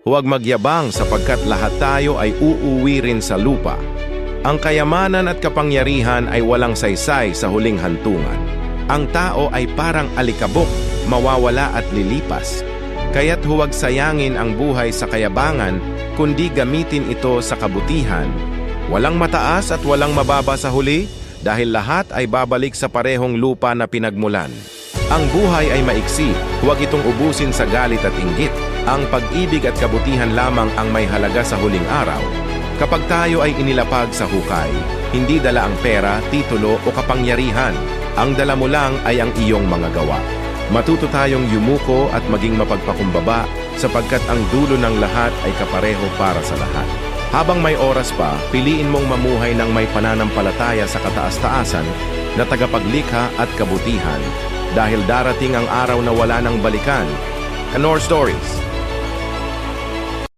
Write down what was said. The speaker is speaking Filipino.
Huwag magyabang sapagkat lahat tayo ay uuwi rin sa lupa. Ang kayamanan at kapangyarihan ay walang saysay sa huling hantungan. Ang tao ay parang alikabok, mawawala at lilipas. Kaya't huwag sayangin ang buhay sa kayabangan, kundi gamitin ito sa kabutihan. Walang mataas at walang mababa sa huli, dahil lahat ay babalik sa parehong lupa na pinagmulan. Ang buhay ay maiksi, huwag itong ubusin sa galit at inggit. Ang pag-ibig at kabutihan lamang ang may halaga sa huling araw. Kapag tayo ay inilapag sa hukay, hindi dala ang pera, titulo o kapangyarihan. Ang dala mo lang ay ang iyong mga gawa. Matuto tayong yumuko at maging mapagpakumbaba sapagkat ang dulo ng lahat ay kapareho para sa lahat. Habang may oras pa, piliin mong mamuhay ng may pananampalataya sa kataas-taasan na tagapaglikha at kabutihan dahil darating ang araw na wala nang balikan. Kanor Stories.